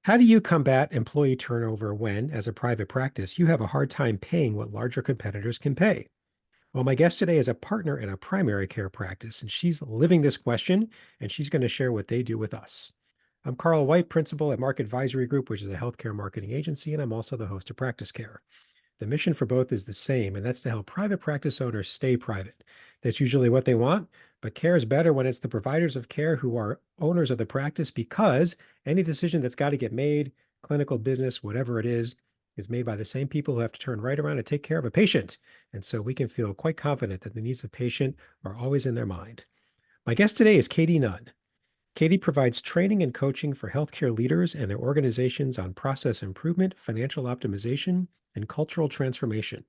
How do you combat employee turnover when, as a private practice, you have a hard time paying what larger competitors can pay? Well, my guest today is a partner in a primary care practice, and she's living this question, and she's going to share what they do with us. I'm Carl White, principal at Market Advisory Group, which is a healthcare marketing agency, and I'm also the host of Practice Care. The mission for both is the same, and that's to help private practice owners stay private. That's usually what they want, but care is better when it's the providers of care who are owners of the practice because any decision that's got to get made, clinical, business, whatever it is made by the same people who have to turn right around and take care of a patient. And so we can feel quite confident that the needs of patient are always in their mind. My guest today is Katie Nunn. Katie provides training and coaching for healthcare leaders and their organizations on process improvement, financial optimization, and cultural transformation.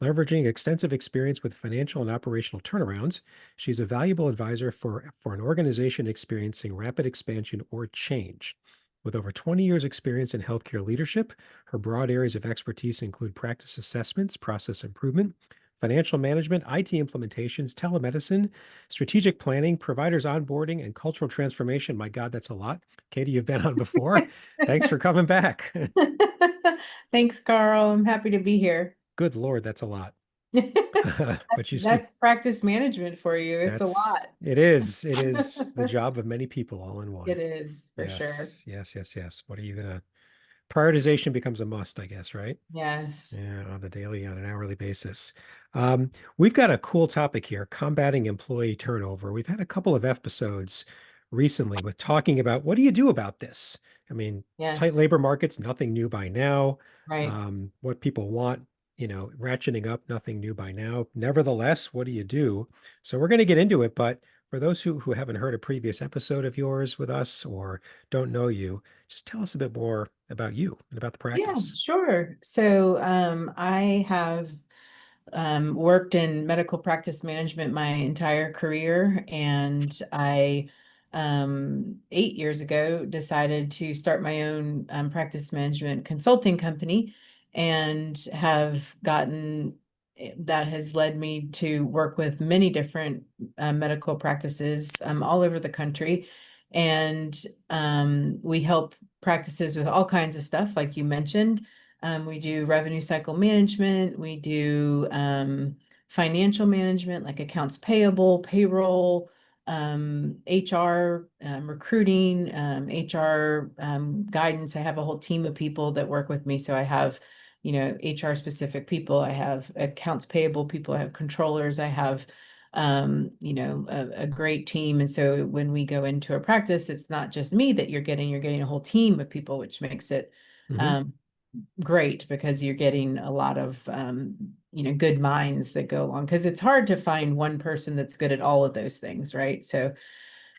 Leveraging extensive experience with financial and operational turnarounds, she's a valuable advisor for an organization experiencing rapid expansion or change. With over 20 years' experience in healthcare leadership, her broad areas of expertise include practice assessments, process improvement, financial management, IT implementations, telemedicine, strategic planning, providers onboarding, and cultural transformation. My God, that's a lot. Katie, you've been on before. Thanks for coming back. Thanks, Carl. I'm happy to be here. Good Lord, that's a lot. But That's you see, that's practice management for you. It's a that's lot. it is the job of many people all in one. It is for sure. Yes, yes, yes, yes. What are you gonna prioritization becomes a must, I guess, right? Yes. Yeah, on an hourly basis. We've got a cool topic here, combating employee turnover. We've had a couple of episodes recently with talking about what do you do about this? I mean, tight Yes. labor markets, nothing new by now. Right. What people want, ratcheting up, nothing new by now. Nevertheless, what do you do? So we're going to get into it, but for those who haven't heard a previous episode of yours with us or don't know you, just tell us a bit more about you and about the Yeah, practice. sure. So I have worked in medical practice management my entire career, and I 8 years ago decided to start my own practice management consulting company, and have gotten that has led me to work with many different medical practices all over the country. And we help practices with all kinds of stuff, like you mentioned. We do revenue cycle management. We do financial management, like accounts payable, payroll, HR, recruiting, HR guidance. I have a whole team of people that work with me. So I have, HR specific people. I have accounts payable people. I have controllers. I have, a great team. And so when we go into a practice, it's not just me that you're getting a whole team of people, which makes it Hmm. um, great because you're getting a lot of good minds that go along, because it's hard to find one person that's good at all of those things, right? So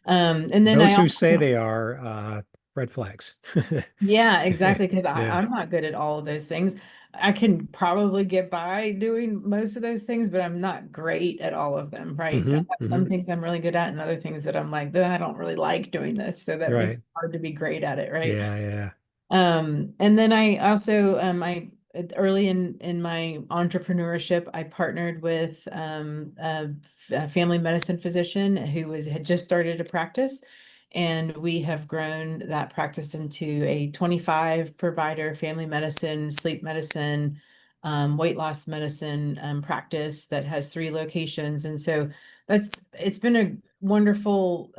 and then I Those who say also, they are red flags. yeah, exactly, because Yeah. I'm not good at all of those things. I can probably get by doing most of those things, but I'm not great at all of them, right? I Hmm. have Hmm. some things I'm really good at and other things that I'm like, "Ugh, I don't really like doing this," so that makes it Right. hard to be great at it, right? Yeah, yeah. And then I also, I early in my entrepreneurship, I partnered with a family medicine physician who had just started a practice, and we have grown that practice into a 25 provider family medicine, sleep medicine, weight loss medicine practice that has 3 locations, and so it's been a wonderful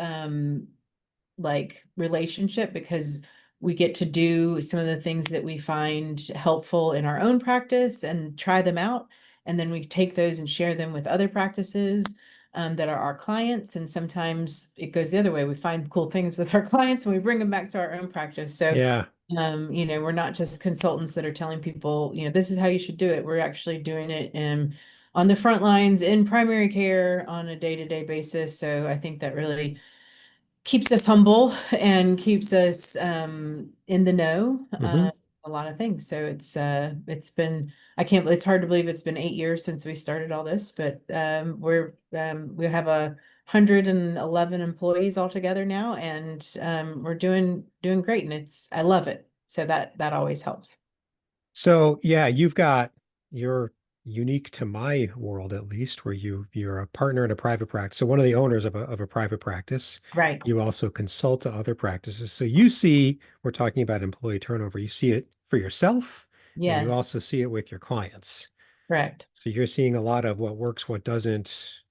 like relationship, because we get to do some of the things that we find helpful in our own practice and try them out. And then we take those and share them with other practices that are our clients. And sometimes it goes the other way. We find cool things with our clients and we bring them back to our own practice. So, Yeah. we're not just consultants that are telling people, this is how you should do it. We're actually doing it on the front lines in primary care on a day-to-day basis. So I think that really keeps us humble and keeps us in the know Hmm. a lot of things. So it's been, I can't, it's hard to believe it's been 8 years since we started all this, but we have 111 employees altogether now, and we're doing great, and I love it. So that always helps. So yeah, you've got your unique to my world, at least, where you're a partner in a private practice. So one of the owners of a private practice. Right. You also consult to other practices. So you see, we're talking about employee turnover. You see it for yourself, and you Yes, also see it with your clients. correct. So you're seeing a lot of what works, what doesn't,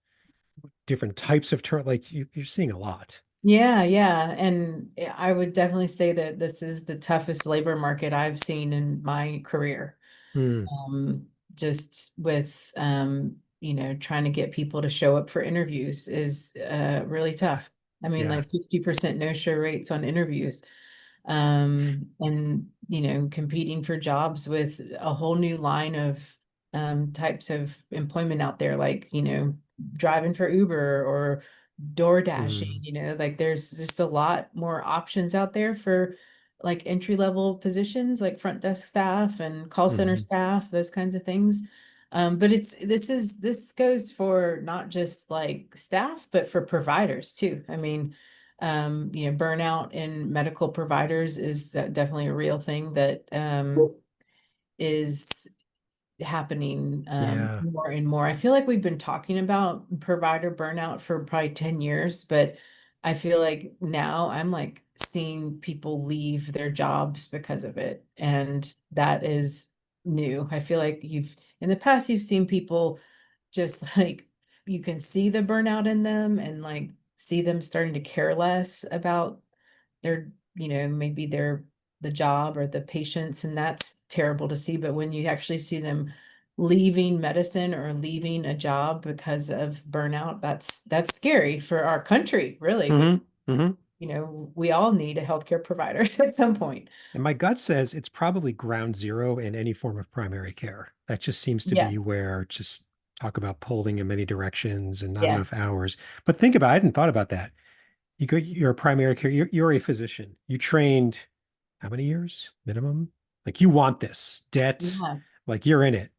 different types of turn. Like you're seeing a lot. Yeah, yeah. And I would definitely say that this is the toughest labor market I've seen in my career. Hmm. Um, just with trying to get people to show up for interviews is really tough. I mean, Yeah. like 50% no-show rates on interviews. And competing for jobs with a whole new line of types of employment out there, like, driving for Uber or door dashing, Hmm. like there's just a lot more options out there for like entry level positions like front desk staff and call center Hmm. staff, those kinds of things. But this goes for not just like staff, but for providers too. I mean, burnout in medical providers is definitely a real thing that is happening Yeah. more and more. I feel like we've been talking about provider burnout for probably 10 years, but I feel like now I'm like seeing people leave their jobs because of it. And that is new. I feel like in the past, you've seen people just like, you can see the burnout in them and like see them starting to care less about their, maybe the job or the patients, and that's terrible to see. But when you actually see them leaving medicine or leaving a job because of burnout, that's scary for our country, really, because Hmm. Hmm. we all need a healthcare provider at some point. And my gut says it's probably ground zero in any form of primary care. That just seems to Yeah, be where just talk about pulling in many directions and not yeah, enough hours. But think about, I hadn't thought about that. You're a primary care, you're a physician. You trained how many years minimum? Like you want this debt, yeah, like you're in it.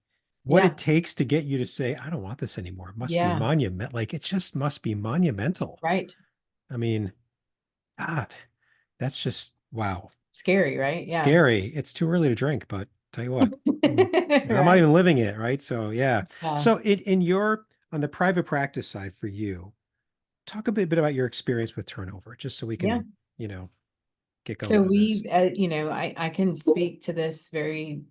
What yeah, it takes to get you to say, I don't want this anymore. It must be yeah, monument. Like it just must be monumental. right. I mean, God, that's just wow. Scary, right? Yeah. Scary. It's too early to drink, but tell you what, I'm not Right. even living it, right? So yeah. Yeah. So in your on the private practice side for you, talk a bit about your experience with turnover, just so we Yeah. can, you know, get So going on this. I can speak to this very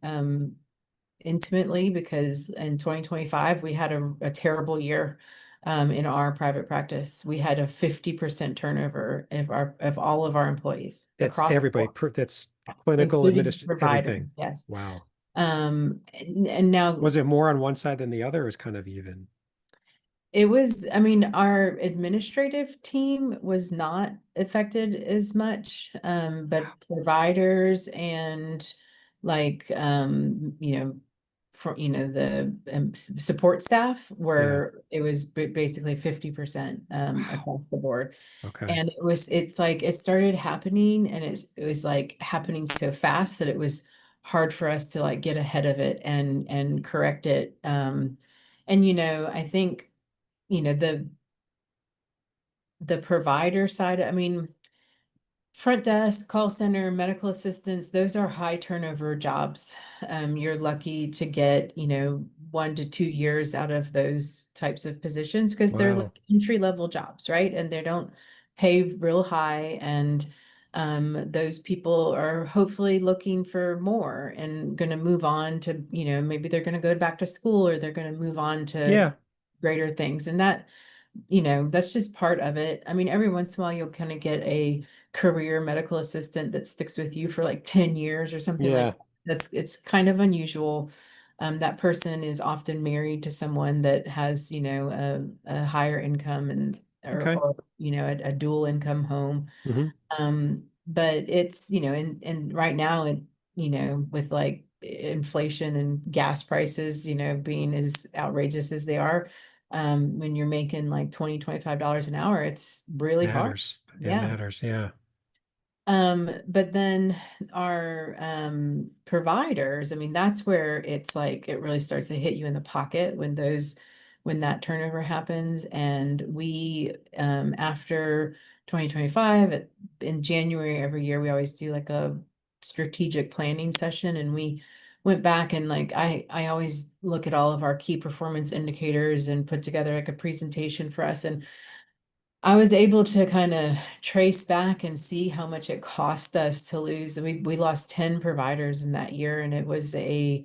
intimately because in 2025 we had a terrible year in our private practice. We had a 50% turnover of all of our employees That's across the everybody. board, That's clinical, including administrative, everything. providers. Yes. Wow. And now Was it more on one side than the other, or is kind of even? it was, I mean, our administrative team was not affected as much, but providers and like, the support staff Yeah. were, it was basically 50% Wow. across the board. Okay. And it's like it started happening and it was like happening so fast that it was hard for us to like get ahead of it and correct it. And I think the provider side, I mean, front desk, call center, medical assistants, those are high turnover jobs. You're lucky to get, 1 to 2 years out of those types of positions because they're Wow. like entry level jobs, right? And they don't pay real high. And those people are hopefully looking for more and going to move on to, maybe they're going to go back to school or they're going to move on to Yeah. greater things. And that's just part of it. I mean, every once in a while you'll kind of get a career medical assistant that sticks with you for like 10 years or something like Yeah. that. It's kind of unusual. That person is often married to someone that has, a higher income and Okay. or a dual income home. Hmm. But it's, and right now with like inflation and gas prices, being as outrageous as they are, when you're making like 20, $25 an hour, it's really hard. Matters. It Yeah. matters. Yeah. But then our providers, I mean, that's where it's like it really starts to hit you in the pocket when that turnover happens. And we after 2025 in January every year, we always do like a strategic planning session and we went back and like I always look at all of our key performance indicators and put together like a presentation for us. And I was able to kind of trace back and see how much it cost us to lose. We lost 10 providers in that year, and it was a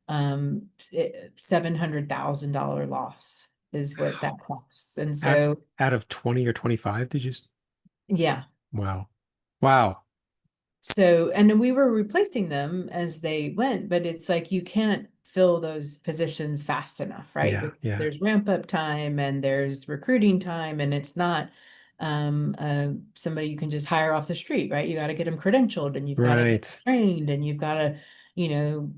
$700,000 loss is what that costs. And Out so out of 20 or 25, did you? yeah. Wow. Wow. So, and then we were replacing them as they went, but it's like you can't fill those positions fast enough, right? Yeah, Because yeah. there's ramp up time and there's recruiting time, and it's not somebody you can just hire off the street, right? You got to get them credentialed and you've got to get Right. trained and you've got to, you know,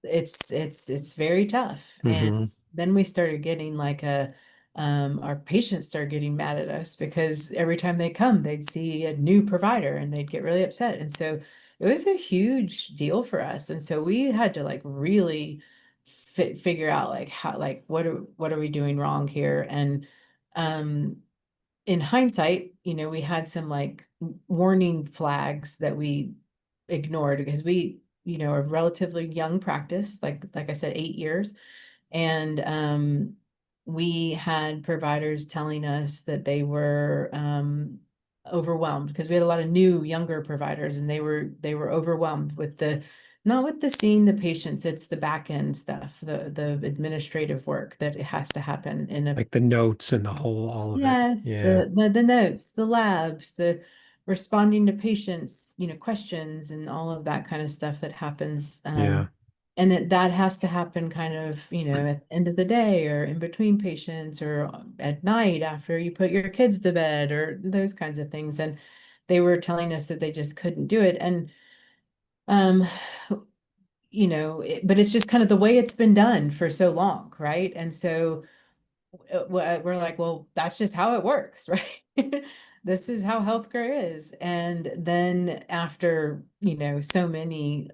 it's very tough. And Hmm. then we started getting like a our patients started getting mad at us because every time they come, they'd see a new provider and they'd get really upset. And so it was a huge deal for us. And so we had to like really figure out like how, like, what are we doing wrong here? And um, in hindsight, we had some like warning flags that we ignored because we, are a relatively young practice, like I said, 8 years. And we had providers telling us that they were overwhelmed because we had a lot of new, younger providers, and they were overwhelmed with the not with the seeing the patients, it's the back end stuff, the administrative work that it has to happen in a Like the notes and the whole, all of it. yes, Yeah, the notes, the labs, the responding to patients, questions and all of that kind of stuff that happens. yeah. And that has to happen kind of, at the end of the day or in between patients or at night after you put your kids to bed or those kinds of things. And they were telling us that they just couldn't do it. And um, but it's just kind of the way it's been done for so long, right? And so we're like, well, that's just how it works, right? This is how healthcare is. And then after, so many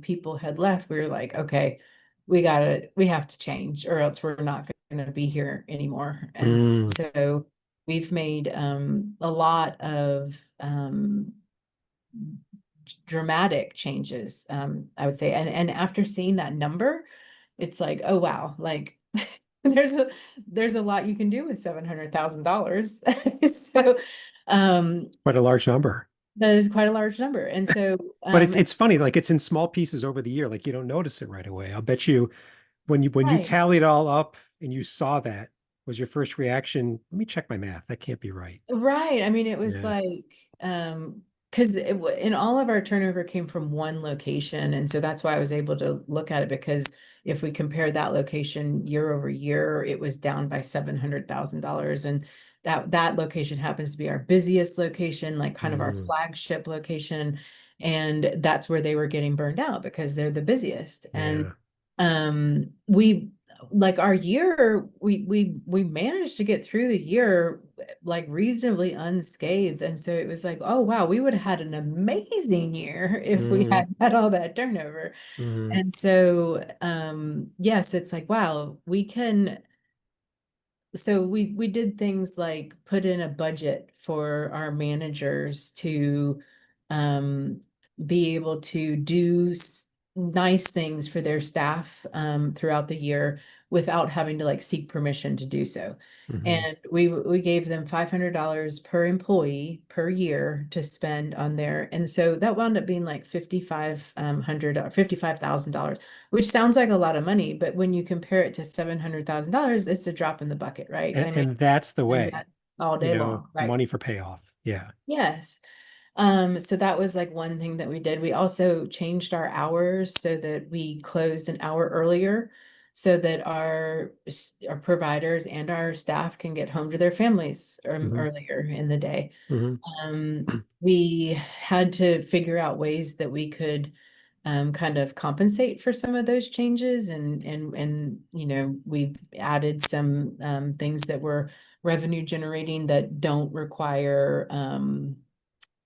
people had left, we were like, okay, we have to change or else we're not going to be here anymore. And Mm. so we've made a lot of dramatic changes, I would say. And after seeing that number, it's like, oh wow, like there's a there's a lot you can do with $700,000. So Quite a large number. that is quite a large number. And so But it's funny, like it's in small pieces over the year. Like you don't notice it right away. I'll bet you when you right. tally it all up and you saw that, was your first reaction, let me check my math. That can't be right. Right. I mean, it was Yeah. like, because in all of our turnover came from one location. And so that's why I was able to look at it because if we compare that location year over year, it was down by $700,000. And that location happens to be our busiest location, like kind of our Mm. flagship location. And that's where they were getting burned out because they're the busiest. And Yeah. we like our year, we managed to get through the year like reasonably unscathed. And so it was like, oh wow, we would have had an amazing year if we Mm. had had all that turnover. Mm. And so yes, it's like, wow, so we did things like put in a budget for our managers to um, be able to do nice things for their staff throughout the year without having to like seek permission to do so. Hmm. And we gave them $500 per employee per year to spend on there. And so that wound up being like 5,500 or $55,000, which sounds like a lot of money, but when you compare it to $700,000, it's a drop in the bucket, right? And, I mean, and that's the and way, that all day long, right? money for payoff. Yeah. Yes. So that was like one thing that we did. We also changed our hours so that we closed an hour earlier so that our providers and our staff can get home to their families Hmm. earlier in the day. Hmm. We had to figure out ways that we could kind of compensate for some of those changes, and we've added some things that were revenue generating that don't require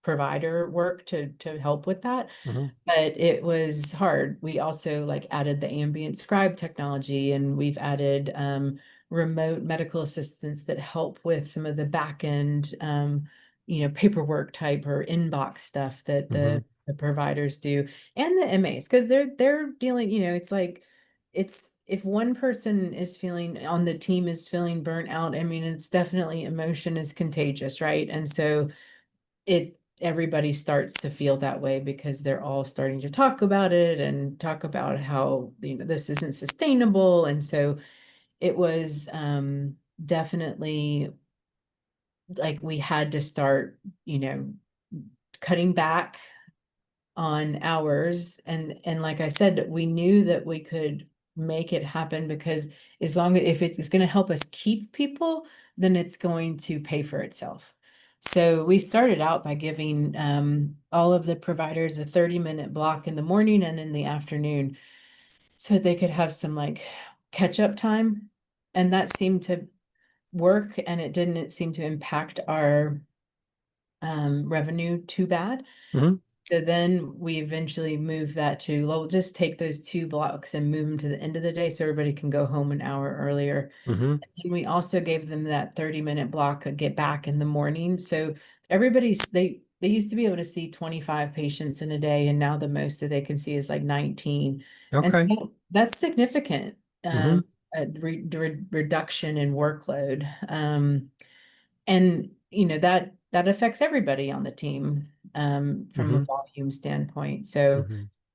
provider work to help with that. Hmm. But it was hard. We also like added the ambient scribe technology, and we've added remote medical assistants that help with some of the back end paperwork type or inbox stuff that Hmm. the providers do, and the MAs, because they're dealing, it's like it's if one person is feeling on the team is feeling burnt out, I mean, it's definitely emotion is contagious, right? And so everybody starts to feel that way because they're all starting to talk about it and talk about how, this isn't sustainable. And so it was definitely like we had to start, cutting back on hours. And like I said, we knew that we could make it happen because as long as if it's going to help us keep people, then it's going to pay for itself. So we started out by giving all of the providers a 30-minute block in the morning and in the afternoon so they could have some like catch up time. And that seemed to work, and it didn't seem to impact our revenue too bad. Hmm. So then we eventually moved that to, well, we'll just take those two blocks and move them to the end of the day so everybody can go home an hour earlier. Hmm. And we also gave them that 30-minute block to get back in the morning. So everybody's they used to be able to see 25 patients in a day, and now the most that they can see is like 19. And Okay. so that's significant Hmm. a reduction in workload. And that affects everybody on the team from a Hmm. volume standpoint. So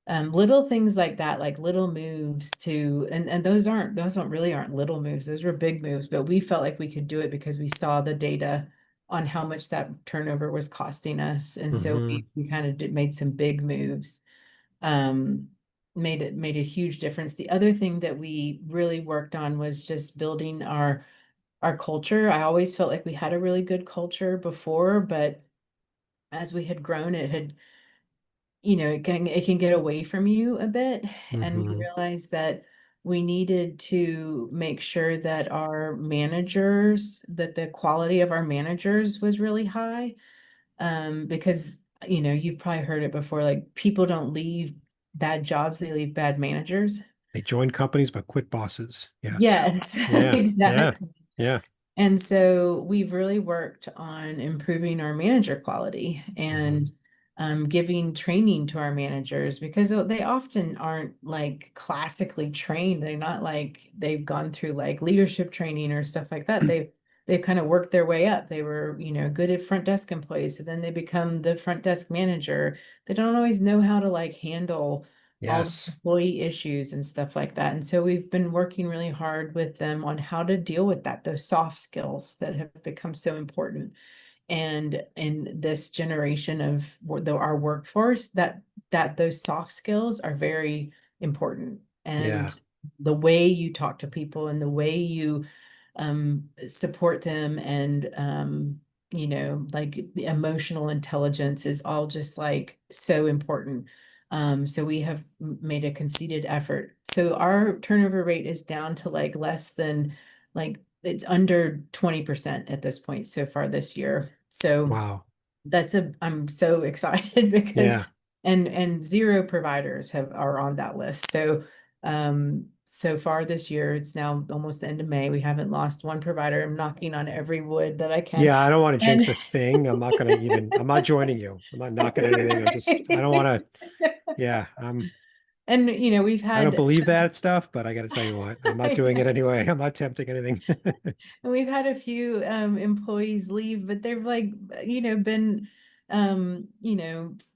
Hmm. little things like that, like little moves to, and those aren't little moves. Those were big moves, but we felt like we could do it because we saw the data on how much that turnover was costing us. And so Hmm. we kind of made some big moves. Um, made a huge difference. The other thing that we really worked on was just building our culture. I always felt like we had a really good culture before, but as we had grown, it had, it can get away from you a bit. And we Hmm. realized that we needed to make sure that that the quality of our managers was really high. Because, you've probably heard it before, like people don't leave bad jobs, they leave bad managers. They join companies but quit bosses. Yes. Yes, Yeah. Yeah. exactly. Yeah. And so we've really worked on improving our manager quality Hmm. and giving training to our managers because they often aren't like classically trained. They're not like they've gone through like leadership training or stuff like that. They've kind of worked their way up. They were, good at front desk employees, so then they become the front desk manager. They don't always know how to like handle all the Yes. employee issues and stuff like that. And so we've been working really hard with them on how to deal with that, those soft skills that have become so important. And in this generation of our workforce, that those soft skills are very important. Yeah. And the way you talk to people and the way you support them and like the emotional intelligence is all just like so important. So we have made a conceited effort. So our turnover rate is down to like less than like it's under 20% at this point so far this year. So Wow. I'm so excited because Yeah. and zero providers are on that list. So so far this year, it's now almost the end of May. We haven't lost one provider. I'm knocking on every wood that I can. Yeah, I don't want to jinx And a thing. I'm not joining you. I'm not knocking anything. I don't want to, yeah, and we've I don't had believe that stuff, but I got to tell you what, I'm not I doing know. it anyway. I'm not tempting anything. And we've had a few employees leave, but they've like, been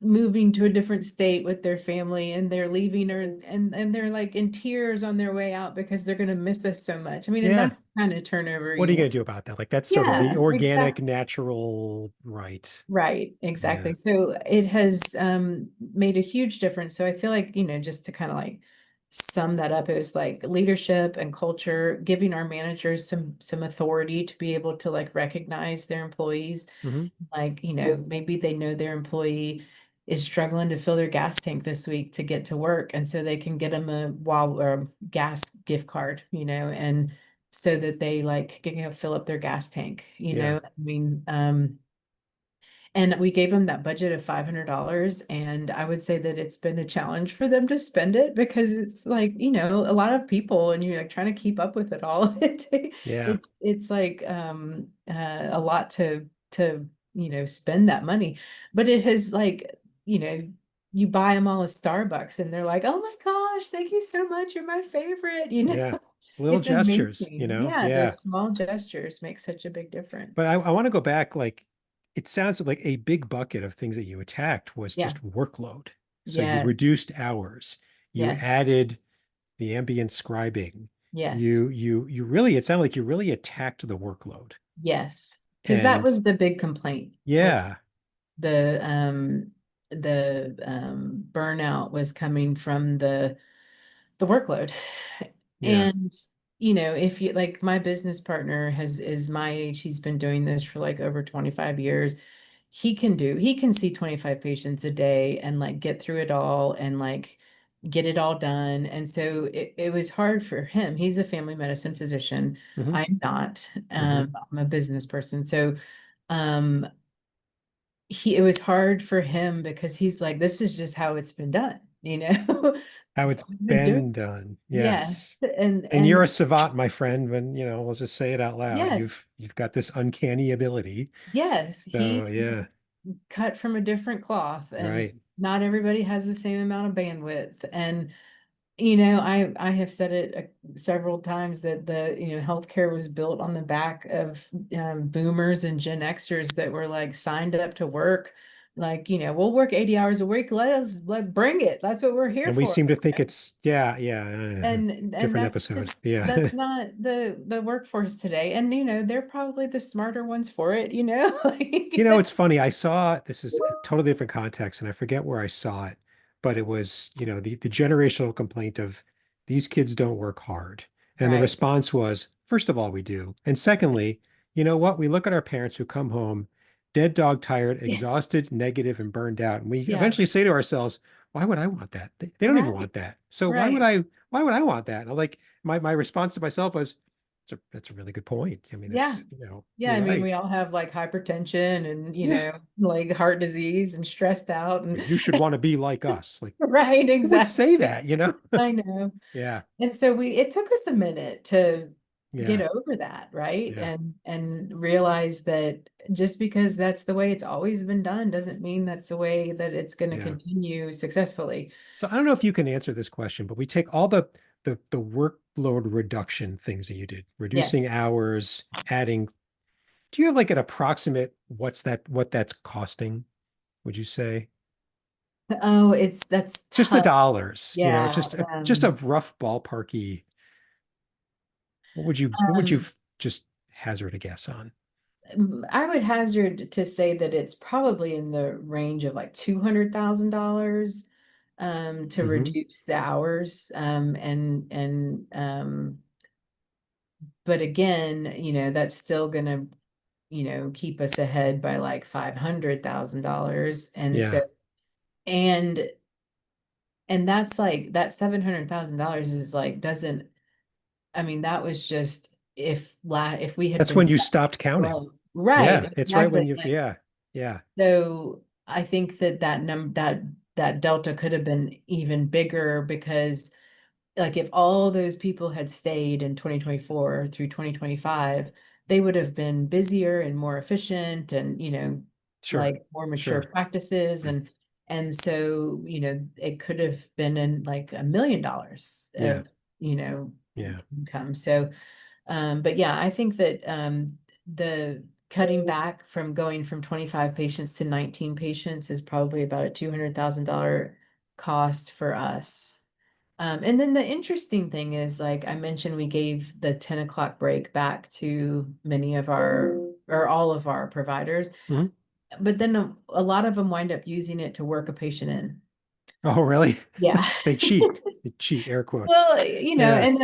moving to a different state with their family and they're leaving or and they're like in tears on their way out because they're gonna miss us so much. I mean, and Yeah. that's the kind of turnover What are you you going want. to do about that? Like, that's sort of the Yeah, organic, exactly. natural, right. Right, Yeah. exactly. So it has made a huge difference. So I feel like, just to kind of like sum that up, it was like leadership and culture, giving our managers some authority to be able to like recognize their employees. Hmm. Like, maybe they know their employee is struggling to fill their gas tank this week to get to work, and so they can get them a gas gift card, and so that they like can fill up their gas tank, Yeah. I mean, and we gave them that budget of $500. And I would say that it's been a challenge for them to spend it because it's like, a lot of people and you're like trying to keep up with it all. Yeah. It's like a lot to spend that money. But it has like, you know, you buy them all a Starbucks and they're like, oh my gosh, thank you so much. You're my favorite. Yeah. Little It's gestures, amazing. Yeah, Yeah. those small gestures make such a big difference. But I want to go back, like it sounds like a big bucket of things that you attacked was Yeah. just workload. So you Yes. reduced hours, you Yes. added the ambient scribing. Yes. You really, it sounded like you really attacked the workload. Yes. Because that And was the big complaint was yeah, the burnout was coming from the workload. yeah. And you know, if you like my business partner is my age, he's been doing this for like over 25 years. He can see 25 patients a day and like get through it all and like get it all done. And so it was hard for him. He's a family medicine physician. Hmm. I'm not. Hmm. I'm a business person. So um it was hard for him because he's like, this is just how it's been done, you know. How it's I've been doing been done. yes. Yes. And you're a And savant, my friend, when, we'll just say it out loud. yes, You've got this uncanny ability. yes, So he yeah, cut from a different cloth and right. not everybody has the same amount of bandwidth. And I have said it several times that healthcare was built on the back of boomers and Gen Xers that were like signed up to work. Like, we'll work 80 hours a week. Let bring it. That's what we're here And we for. seem to think it's, yeah, And different that's episode. just Yeah. that's not the workforce today. And they're probably the smarter ones for it, like It's funny. I saw this is a totally different context, and I forget where I saw it, but it was, the generational complaint of these kids don't work hard. And the right. response was, first of all, we do. And secondly, you know what? We look at our parents who come home dead dog tired, exhausted, negative, and burned out. And we Yeah, eventually say to ourselves, why would I want that? They don't even right, want that. So right. why would I want that? And I'm like, my response to myself was, that's a really good point. I mean, Yeah. Yeah, you're I mean, right. we all have like hypertension and, Yeah. like heart disease and stressed out and You should want to be like us. Like, right, who would exactly. say that? I know. Yeah, And so it took us a minute to get yeah, over that, right? yeah, And realize that just because that's the way it's always been done doesn't mean that's the way that it's going to yeah. continue successfully. So I don't know if you can answer this question, but we take all the workload reduction things that you did, reducing Yes. hours, adding. Do you have like an approximate what that's costing, would you say? Oh, that's Just the tough. dollars, Yeah. just a rough ballparky. What would you Um, just hazard a guess on? I would hazard to say that it's probably in the range of like $200,000 to Hmm. reduce the hours. But again, that's still gonna, keep us ahead by like $500,000. And so Yeah, and and that's like that $700,000 is like doesn't I mean, that was just if we had that's been when you set stopped counting. low. Right, Yeah, it's right when exactly. you, yeah, yeah, So I think that delta could have been even bigger because like if all those people had stayed in 2024 through 2025, they would have been busier and more efficient and sure, like more mature sure. practices and so it could have been in like $1 million Yeah, of you know yeah, income. So but yeah, I think that the cutting back from going from 25 patients to 19 patients is probably about a $200,000 cost for us. And then the interesting thing is, like I mentioned, we gave the 10 o'clock break back to many of our or all of our providers, mhm. but then a lot of them wind up using it to work a patient in. Oh, really? Yeah. They cheat, air quotes. Well, Yeah. and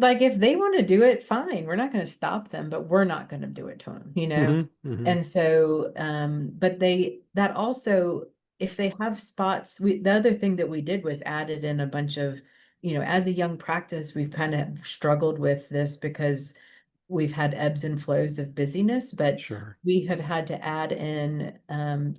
like if they want to do it, fine. We're not going to stop them, but we're not going to do it to them. Hmm. Hmm. And so, but that also, if they have spots, the other thing that we did was added in a bunch of, as a young practice, we've kind of struggled with this because we've had ebbs and flows of busyness, but Sure, we have had to add in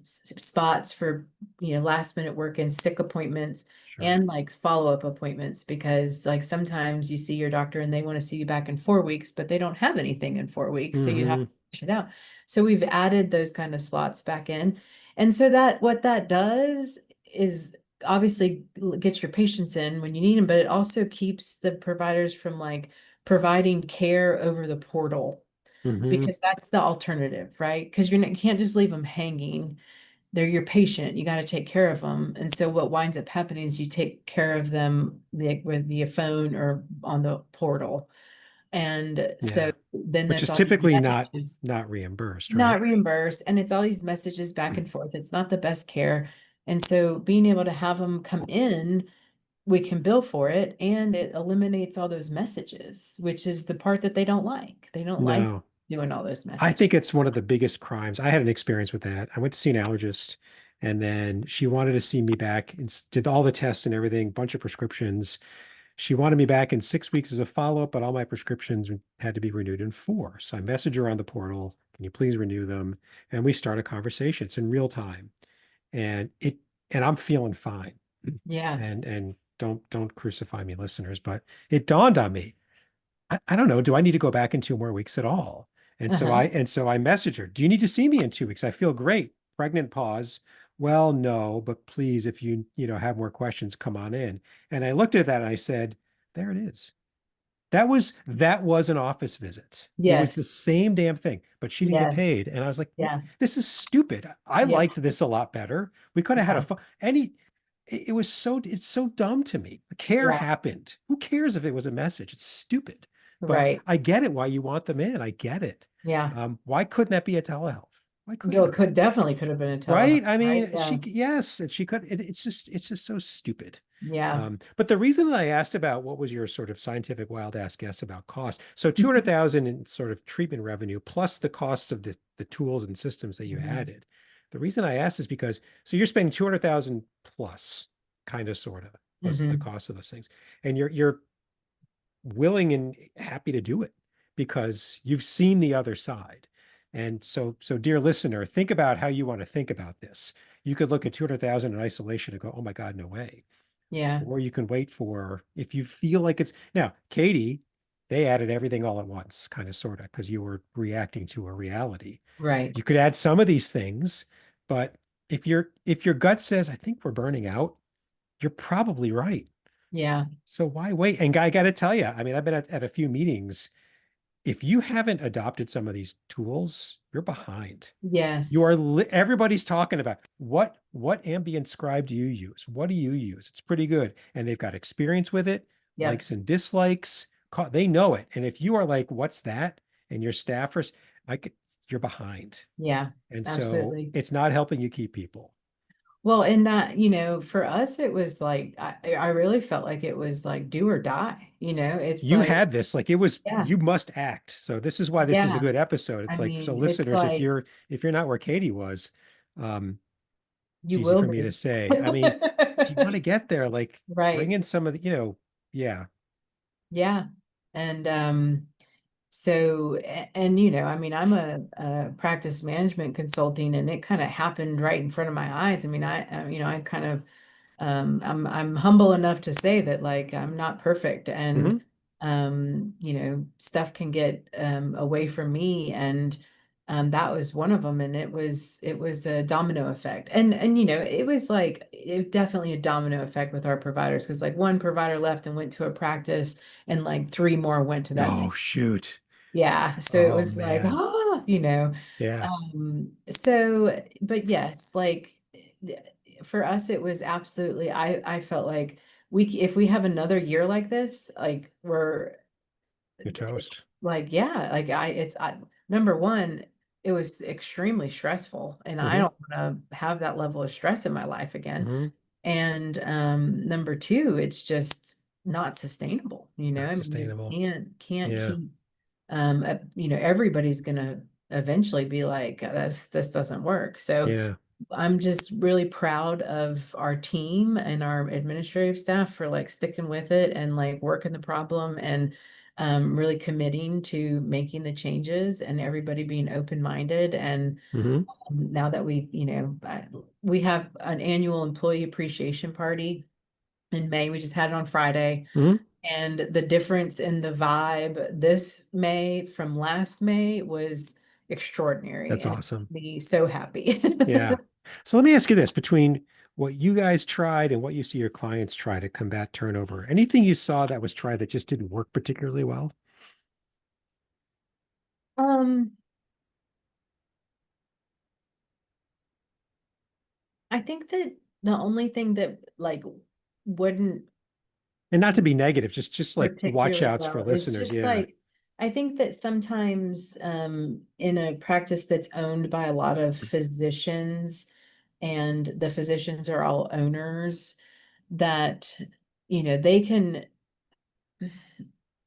spots for last minute work and sick appointments sure. and like follow-up appointments because like sometimes you see your doctor and they want to see you back in 4 weeks, but they don't have anything in 4 weeks, so you have Hmm. to push it out. So we've added those kind of slots back in. And so that what that does is obviously gets your patients in when you need them, but it also keeps the providers from like providing care over the portal Hmm. because that's the alternative, right? Because you can't just leave them hanging. They're your patient. You got to take care of them. And so what winds up happening is you take care of them like with via phone or on the portal. And so Yeah. then Which there's is all these typically messages not reimbursed, right? not reimbursed, and it's all these messages back and forth. It's not the best care. And so being able to have them come in, we can bill for it and it eliminates all those messages, which is the part that they don't like. They don't like No. doing all those I messages. think it's one of the biggest crimes. I had an experience with that. I went to see an allergist and then she wanted to see me back and did all the tests and everything, bunch of prescriptions. She wanted me back in 6 weeks as a follow-up, but all my prescriptions had to be renewed in 4. So I message her on the portal, can you please renew them? And we start a conversation. It's in real time. And I'm feeling fine. Yeah. And don't crucify me, listeners, but it dawned on me. I don't know. Do I need to go back in 2 more weeks at all? Uh-huh. And so I message her. Do you need to see me in 2 weeks? I feel great. Pregnant pause. Well, no, but please, if you have more questions, come on in. And I looked at that and I said, there it is. That was an office visit. It was the Yes. same damn thing, but she didn't get Yes. paid. And I was like, what? Yeah. This is stupid. I Yeah. liked this a lot better. We could have had a Yeah. fun it was it's so dumb to me. The care Yeah. happened. Who cares if it was a message? It's stupid. But Right. I get it why you want them in. I get it. Yeah. Why couldn't that be a telehealth? Why couldn't It it? could definitely could have been a telehealth, Right? I right? mean, Yeah. yes, and she could. It's just so stupid. Yeah. But the reason that I asked about what was your sort of scientific wild ass guess about cost. So Mhm. 200,000 in sort of treatment revenue plus the costs of the tools and systems that you Mhm. added. The reason I asked is because so you're spending 200,000 plus, kind of sort of, plus the Mhm. cost of those things. And you're willing and happy to do it because you've seen the other side. And so dear listener, think about how you want to think about this. You could look at 200,000 in isolation and go, oh my God, no way. Yeah. Or you can wait for if you feel like it's now, Katie, they added everything all at once, kind of sort of, because you were reacting to a reality. Right. You could add some of these things, but if your gut says, I think we're burning out, you're probably right. Yeah. So why wait? And I got to tell you, I mean, I've been at a few meetings. If you haven't adopted some of these tools, you're behind. Yes. Everybody's talking about what ambient scribe do you use? What do you use? It's pretty good. And they've got experience with it, Yep. likes and dislikes. They know it. And if you are like, what's that? And your staffers, you're behind. Yeah. And so Absolutely. it's not helping you keep people. Well, in that, for us, it was like, I really felt like it was like do or die. It's You like, had this, like it was, yeah, you must act. So this is why this is a yeah. good episode. I It's like, so mean, it's listeners, if like you're not where Katie was, um, it's you easy will for me to be. say. I mean, do you want to get there? Like bring Right. in some of yeah. Yeah. And so, I mean, I'm a practice management consulting, and it kind of happened right in front of my eyes. I mean, I kind of I'm humble enough to say that like I'm not perfect, and Hmm. stuff can get away from me, and that was one of them, and it was a domino effect, and it was like it definitely a domino effect with our providers because like one provider left and went to a practice, and like three more went to that same. Oh, shoot. Yeah, so it Oh, was like, man. Yeah. but yes, like for us, it was absolutely, I felt like if we have another year like this, like You're it's toast. like, yeah, like number one, it was extremely stressful, and I Hmm. don't want to have that level of stress in my life again. Hmm. And number two, it's just not sustainable, Not I mean, sustainable. you can't Yeah. keep everybody's gonna eventually be like, this doesn't work. So Yeah. I'm just really proud of our team and our administrative staff for like sticking with it and like working the problem and really committing to making the changes and everybody being open-minded. And Hmm. now that we have an annual employee appreciation party in May. We just had it on Friday. Hmm. And the difference in the vibe this May from last May was extraordinary, That's and it awesome. made me so happy. Yeah. So let me ask you this, between what you guys tried and what you see your clients try to combat turnover. Anything you saw that was tried that just didn't work particularly well? Um, I think that the only thing that like wouldn't And not to be negative, just like watch particularly outs for well, it's listeners. just Yeah. like I think that sometimes in a practice that's owned by a lot of physicians and the physicians are all owners, that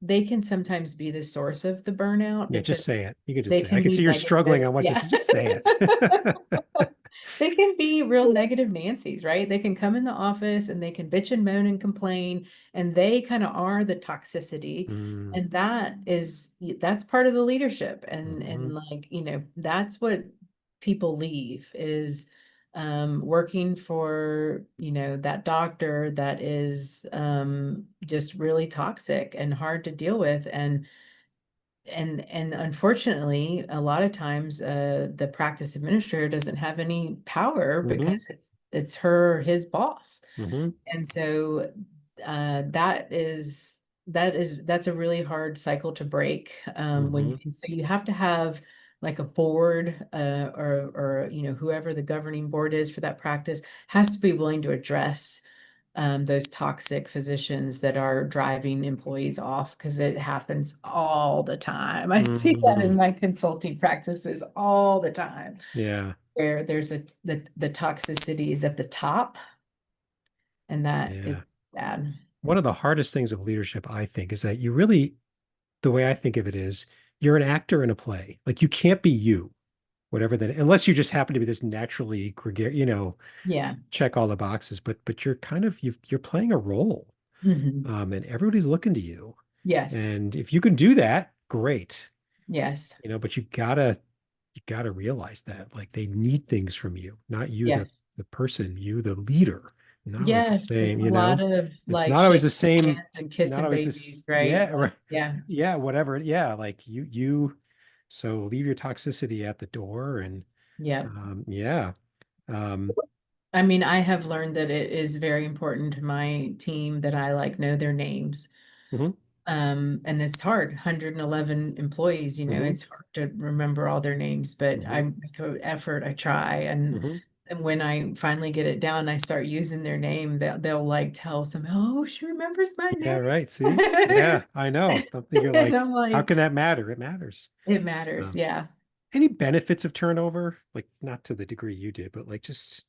they can sometimes be the source of the burnout Yeah, just because say it. You could just they say it. I can can see be you're struggling negative. on what to Yeah. say. Just say it. They can be real negative Nancy's, right? They can come in the office and they can bitch and moan and complain, and they kind of are the toxicity. Mm, And that's part of the leadership. hmm And like, that's what people leave is working for, that doctor that is just really toxic and hard to deal with. And unfortunately, a lot of times the practice administrator doesn't have any power hmm because it's her or his boss. hmm And so that's a really hard cycle to break. hmm So you have to have like a board or whoever the governing board is for that practice has to be willing to address those toxic physicians that are driving employees off because it happens all the time. I see that hmm in my consulting practices all the time, Yeah. where the toxicity is at the top, and that Yeah. is bad. One of the hardest things of leadership, I think, is that you really, the way I think of it is, you're an actor in a play. Like you can't be you, whatever that, unless you just happen to be this naturally gregarious, Yeah. check all the boxes. But you're kind of you're playing a role, and everybody's looking to you. Yes. And if you can do that, great. Yes. But you gotta realize that like they need things from you, not you, Yes. the person, you, the leader. Not always the Yes. It's same, a lot of It's like not always the shaking same, hands and not kissing always babies, this, right? yeah, Like, right. yeah. Yeah, whatever. Yeah, like so leave your toxicity at the door and Yeah. yeah. Um, I mean, I have learned that it is very important to my team that I like know their names. mhm, And it's hard, 111 employees, mhm, it's hard to remember all their names, but I mhm, make an effort, I try. mhm. And when I finally get it down, I start using their name, they'll like tell some, oh, she remembers my Yeah, name. right. See? Yeah, I know. Something you're And like, I'm how can like, that matter? It matters. it matters. Um, Yeah. any benefits of turnover? Like not to the degree you did, but like just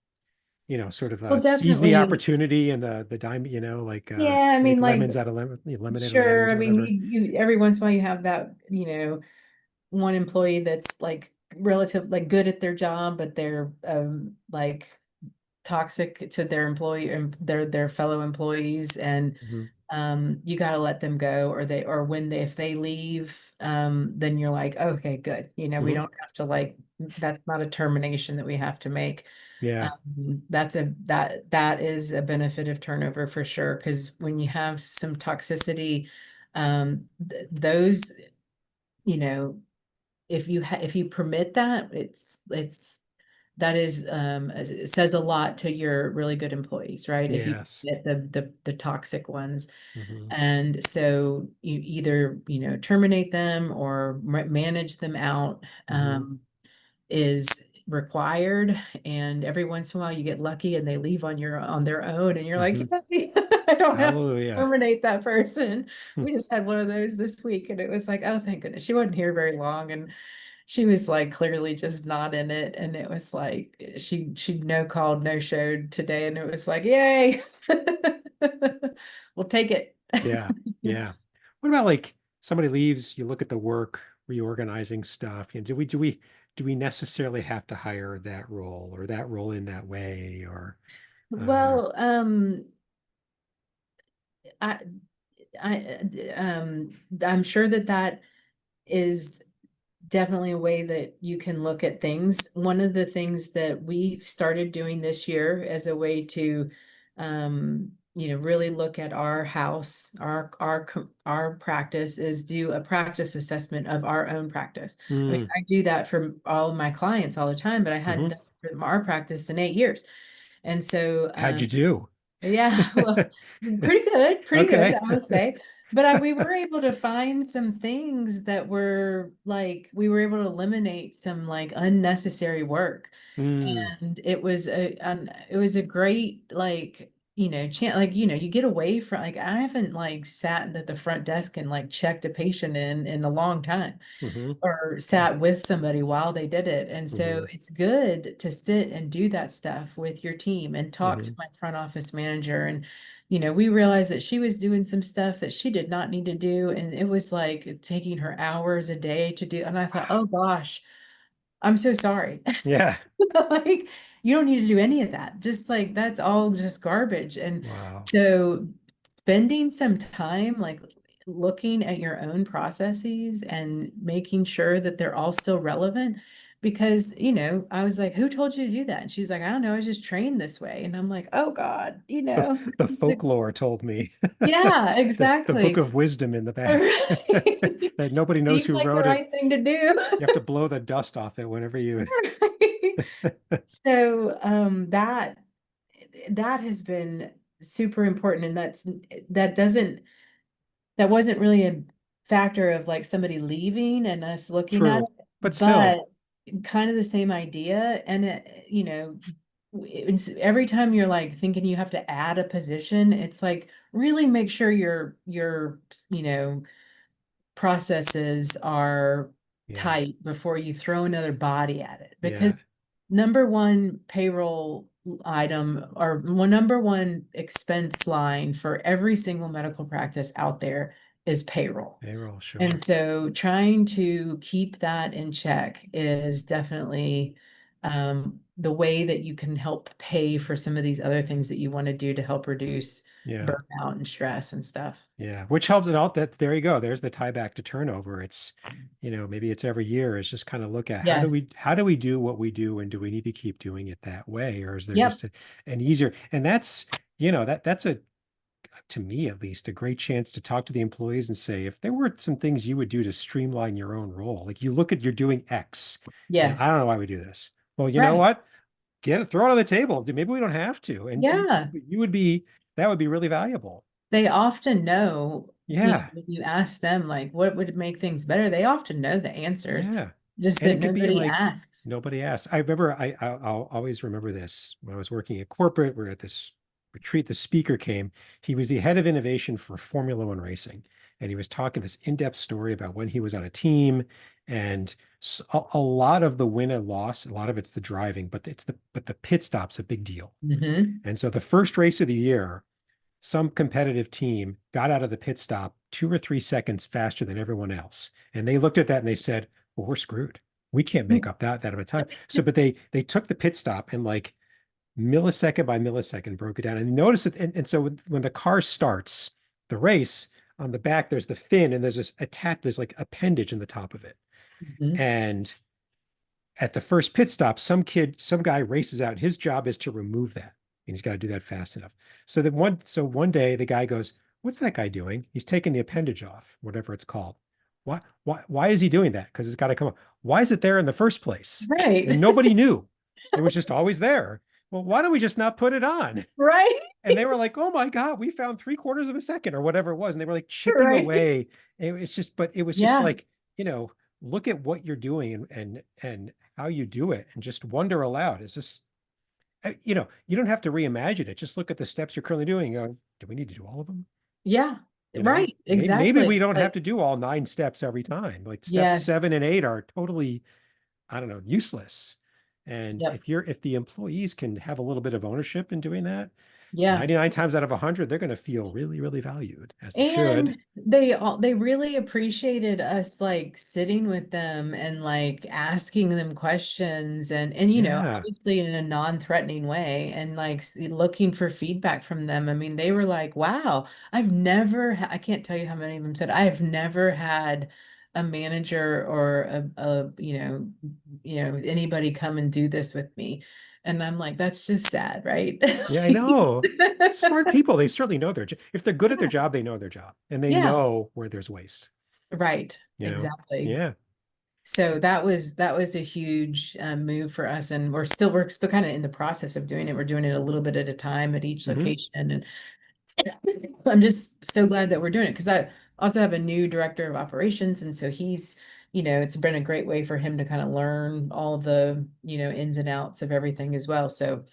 sort of Well, seize the definitely. opportunity and the dime, like Yeah. I mean, make like, lemons out of lemonade or sure. lemons I or mean, whatever. you every once in a while you have that, one employee that's like relative, like good at their job, but they're like toxic to their employee and their fellow employees, and Mhm. you got to let them go, or when if they leave, then you're like, okay, good, we Mhm. don't have to like, that's not a termination that we have to make. Yeah. That is a benefit of turnover for sure, because when you have some toxicity, those, you know if you permit that, that is it says a lot to your really good employees, right? If you Yes. get the toxic ones. hmm And so you either, terminate them or manage them out, hmm is required. And every once in a while you get lucky and they leave on their own, and you're like, hmm "Yay, I don't have to Hallelujah. terminate that person." We just had one of those this week, and it was like, oh, thank goodness. She wasn't here very long, and she was like clearly just not in it. And it was like she no called, no showed today, and it was like, yay. We'll take it. Yeah. Yeah. What about like somebody leaves, you look at the work, reorganizing stuff, do we necessarily have to hire that role or that role in that way or uh Well, I I I'm sure that is definitely a way that you can look at things. One of the things that we've started doing this year as a way to, really look at our house, our practice, is do a practice assessment of our own practice. I mean, mm, I do that for all of my clients all the time, but I hadn't hmm done it for our practice in 8 years. And so, How'd you do? yeah, well, pretty good, Okay. I would say. But we were able to find some things that were like, we were able to eliminate some like unnecessary work. Mm, And it was a great, like, chance, like, you get away from, like, I haven't like sat at the front desk and like checked a patient in a long time, hmm or sat with somebody while they did it. And so hmm it's good to sit and do that stuff with your team and talk to hmm my front office manager. And, we realized that she was doing some stuff that she did not need to do. And it was like taking her hours a day to do. And I thought, oh Wow. gosh, I'm so sorry. Yeah. Like, you don't need to do any of that. Just like, that's all just garbage. And Wow. so spending some time like looking at your own processes and making sure that they're all still relevant. Because, I was like, who told you to do that? And she's like, I don't know, I was just trained this way. And I'm like, oh God, The it's the, folklore told me. yeah, The book exactly. of wisdom in the back Right. that nobody knows Seemed who like the wrote it. right thing to do. You have to blow the dust off it whenever you. So that has been super important, and that doesn't that wasn't really a factor of like somebody leaving and us looking at True. it, But still, but kind of the same idea. And every time you're like thinking you have to add a position, it's like really make sure your you know processes are yeah, tight before you throw another body at it. yeah, Because number one payroll item, or number one expense line for every single medical practice out there, is payroll. payroll, And sure. so trying to keep that in check is definitely the way that you can help pay for some of these other things that you want to do to help reduce Yeah. burnout and stress and stuff. Yeah, which helps it out. That there you go. There's the tie back to turnover. It's, maybe it's every year. It's just kind of look at Yes. how do we do what we do, and do we need to keep doing it that way, or is there Yep. just an easier? And that's, that's a, to me at least, a great chance to talk to the employees and say, if there were some things you would do to streamline your own role, like you look at you're doing X, and I Yes. don't know why we do this. Well, you know Right. what? Get it, throw it on the table. Maybe we don't have to, and Yeah. you would be that would be really valuable. They often know, Yeah. when you ask them, like, what would make things better, they often know the answers, Yeah. just And that it could be nobody like asks. nobody asked. I remember I'll always remember this when I was working at corporate. We're at this retreat. The speaker came. He was the head of innovation for Formula One racing. And he was talking this in-depth story about when he was on a team. And a lot of the win and loss, a lot of it's the driving, but the pit stop's a big deal. Hmm. And so the first race of the year, some competitive team got out of the pit stop 2 or 3 seconds faster than everyone else. And they looked at that and they said, well, we're screwed. We can't make up that of a time. So, but they took the pit stop and like millisecond by millisecond broke it down. And notice it. And so when the car starts the race, on the back, there's the fin and there's this attached, there's like appendage in the top of it. Hmm. And at the first pit stop, some guy races out. His job is to remove that. And he's got to do that fast enough. So one day the guy goes, what's that guy doing? He's taking the appendage off, whatever it's called. Why is he doing that? Because it's got to come off. Why is it there in the first place? Right. And nobody knew. It was just always there. Well, why don't we just not put it on? Right. And they were like, oh my God, we found 3/4 of a second or whatever it was. And they were like chipping Right. away. But it was just Yeah. like, look at what you're doing and how you do it and just wonder aloud. Is this, you don't have to reimagine it. Just look at the steps you're currently doing and go, do we need to do all of them? Yeah. Right. Maybe we Exactly. don't have Like, to do all 9 steps every time. Like steps yes. 7 and 8 are totally, I don't know, useless. And Yep. if the employees can have a little bit of ownership in doing that, Yeah. 99 times out of 100, they're going to feel really, really valued, as they should. And they really appreciated us like sitting with them and like asking them questions, and Yeah. obviously in a non-threatening way, and like looking for feedback from them. I mean, they were like, wow, I can't tell you how many of them said, I've never had a manager or a anybody come and do this with me. And I'm like, that's just sad, right? Yeah, I know. Smart people, they certainly know their job. If they're good at their job, they know their job and they Yeah, know where there's waste, right. you know? Exactly. Yeah. So that was a huge move for us, and we're still kind of in the process of doing it. We're doing it a little bit at a time at each Hmm. location, and I'm just so glad that we're doing it because I also have a new director of operations. And so it's been a great way for him to kind of learn all the, ins and outs of everything as well. So,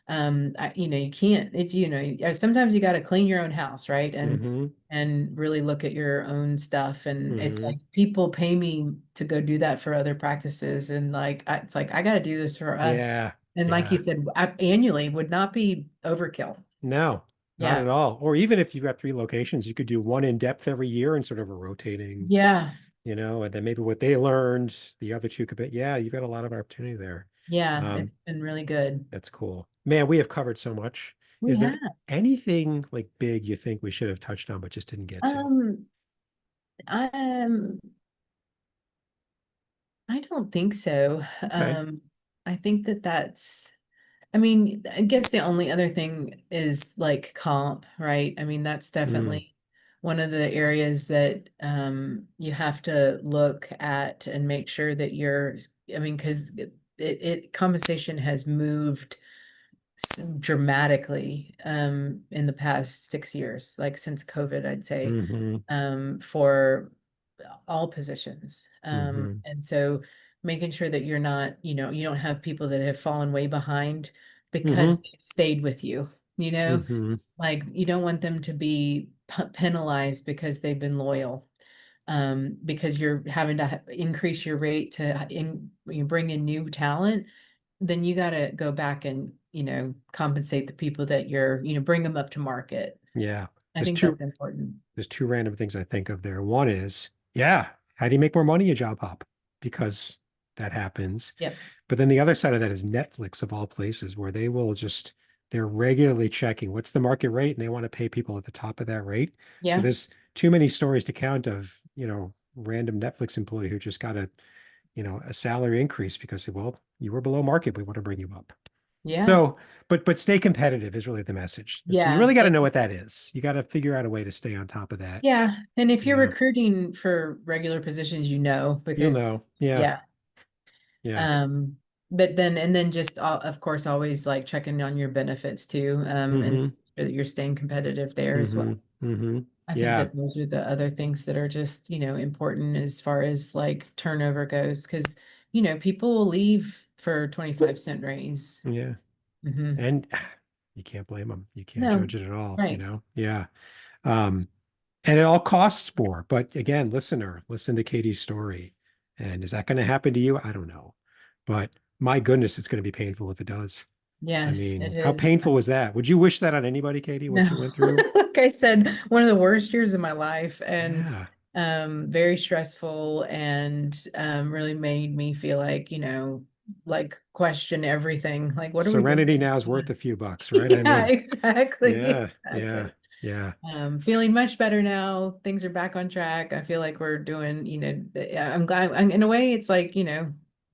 you can't, sometimes you got to clean your own house, right? Hmm. And really look at your own stuff. And it's Hmm. like people pay me to go do that for other practices. And like, it's like, I got to do this for us. Yeah. And like you Yeah. said, annually would not be overkill. No, not Yeah. at all. Or even if you've got three locations, you could do one in depth every year and sort of a rotating, Yeah. and then maybe what they learned, the other two could be, yeah, you've got a lot of opportunity there. Yeah, Um, it's been really good. that's cool. Man, we have covered so much. We Is there have. anything like big you think we should have touched on but just didn't get to? Um, um, I don't think so. Okay. I think I mean, I guess the only other thing is like comp, right? I mean, that's Mm, definitely one of the areas that you have to look at and make sure that I mean, because compensation has moved dramatically in the past 6 years, like since COVID, I'd say, hmm. for all positions. Hmm. And so making sure that you're not, you don't have people that have fallen way behind because Hmm. they've stayed with you, you know, Hmm. like you don't want them to be penalized because they've been loyal. Because you're having to increase your rate you bring in new talent, then you got to go back and, compensate the people that bring them up to market. Yeah. I There's think two that's important. there's two random things I think of there. One is, yeah, how do you make more money? A job hop, because that happens. Yep. But then the other side of that is Netflix of all places, where they're regularly checking what's the market rate and they want to pay people at the top of that rate. So Yeah. there's too many stories to count of, random Netflix employee who just got a salary increase because, well, you were below market. We want to bring you up. Yeah. So, but stay competitive is really the message. So you Yeah. really got to know what that is. You got to figure out a way to stay on top of that. Yeah. And if you're Yeah. recruiting for regular positions, You'll because know. Yeah. yeah. Yeah. Um, but then just of course always like checking on your benefits too, and Mm-hmm. sure that you're staying competitive there as Mm-hmm. well. Mm-hmm. I think Yeah. that those are the other things that are just, important as far as like turnover goes, because people will leave for 25-cent raise. Yeah. Hmm. And you can't blame them. You can't No, judge it at all, right. Yeah. Um, and it all costs more. But again, listener, listen to Katie's story. And is that going to happen to you? I don't know. But my goodness, it's going to be painful if it does. I Yes, it mean, how is. painful was that? Would you wish that on anybody, Katie, what you No, went through? like I said, one of the worst years of my life, and Yeah. very stressful, and really made me feel like, like question everything. Like, what are we doing? Serenity now is worth a few bucks, right? I Yeah, mean, exactly. yeah, yeah, Exactly. yeah. Feeling much better now. Things are back on track. I feel like we're doing, I'm glad, in a way, it's like,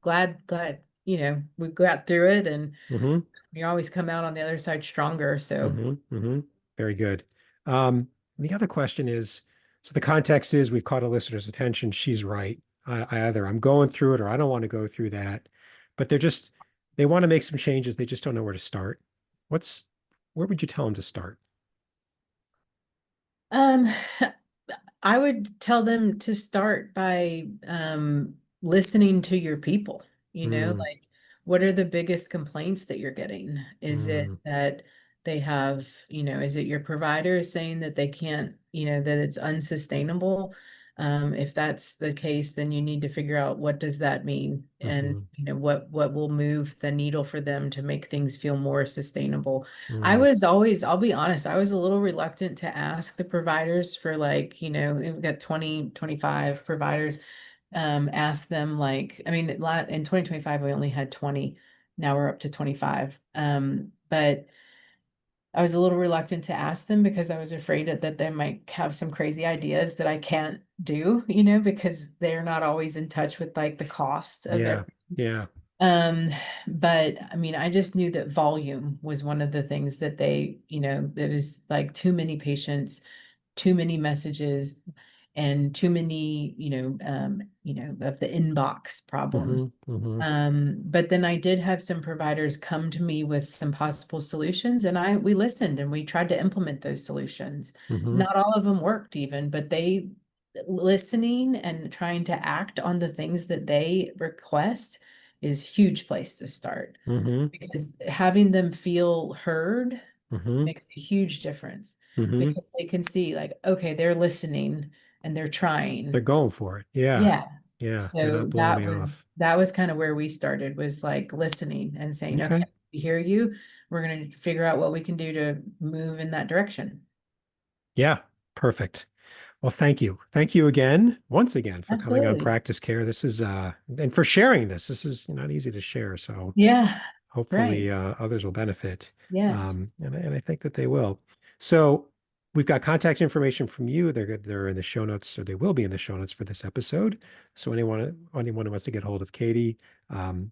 glad, we got through it, and Mm-hmm. we always come out on the other side stronger. So, Mm-hmm. Mm-hmm. Very good. Um, the other question is, so the context is we've caught a listener's attention. She's right. Either I'm going through it or I don't want to go through that. But they want to make some changes. They just don't know where to start. What's, where would you tell them to start? um, I would tell them to start by listening to your people. Mm, Like what are the biggest complaints that you're getting? Is it mm, that they have, is it your provider saying that they can't, that it's unsustainable? If that's the case, then you need to figure out what does that mean, and mm-hmm, what will move the needle for them to make things feel more sustainable. mm, I'll be honest, I was a little reluctant to ask the providers for like, we've got 20, 25 providers. Ask them like, I mean, in 2025, we only had 20. Now we're up to 25. But I was a little reluctant to ask them because I was afraid that they might have some crazy ideas that I can't do, because they're not always in touch with like the cost of yeah, it. yeah. Um, but I mean, I just knew that volume was one of the things that there was like too many patients, too many messages. and too many, of the inbox problems. Mm-hmm. Mm-hmm. But then I did have some providers come to me with some possible solutions, and we listened and we tried to implement those solutions. Mm-hmm. Not all of them worked even, but they listening and trying to act on the things that they request is a huge place to start, Mm-hmm. because having them feel heard Mm-hmm. makes a huge difference, Mm-hmm. because they can see like, okay, they're listening and they're They're trying. going for it. Yeah. Yeah. Yeah. They're So not blowing that me was off. that was kind of where we started, was like listening and saying, okay, Okay. we hear you. We're going to figure out what we can do to move in that direction. Yeah. Perfect. Well, thank you. Thank you again, once again, for coming on Absolutely. Practice Care. This is and for sharing this. This is not easy to share. So Yeah. Right. hopefully others will benefit. Yes. And I think that they will. So we've got contact information from you. They're in the show notes, or they will be in the show notes for this episode. So anyone who wants to get hold of Katie, um,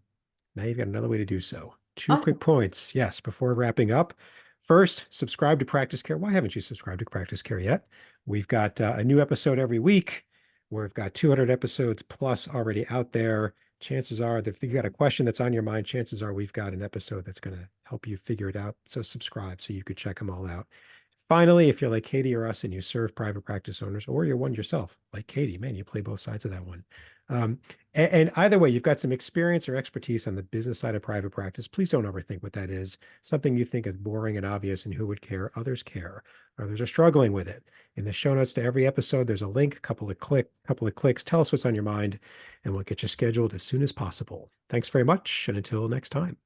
now you've got another way to do so. Two quick Awesome. points. Yes, before wrapping up. First, subscribe to Practice Care. Why haven't you subscribed to Practice Care yet? We've got a new episode every week. We've got 200 episodes plus already out there. Chances are that if you've got a question that's on your mind, chances are we've got an episode that's going to help you figure it out. So subscribe so you could check them all out. Finally, if you're like Katie or us and you serve private practice owners, or you're one yourself, like Katie, man, you play both sides of that one. Um, and either way, you've got some experience or expertise on the business side of private practice. Please don't overthink what that is. Something you think is boring and obvious and who would care? Others care. Others are struggling with it. In the show notes to every episode, there's a link, couple of clicks. Tell us what's on your mind, and we'll get you scheduled as soon as possible. Thanks very much, and until next time.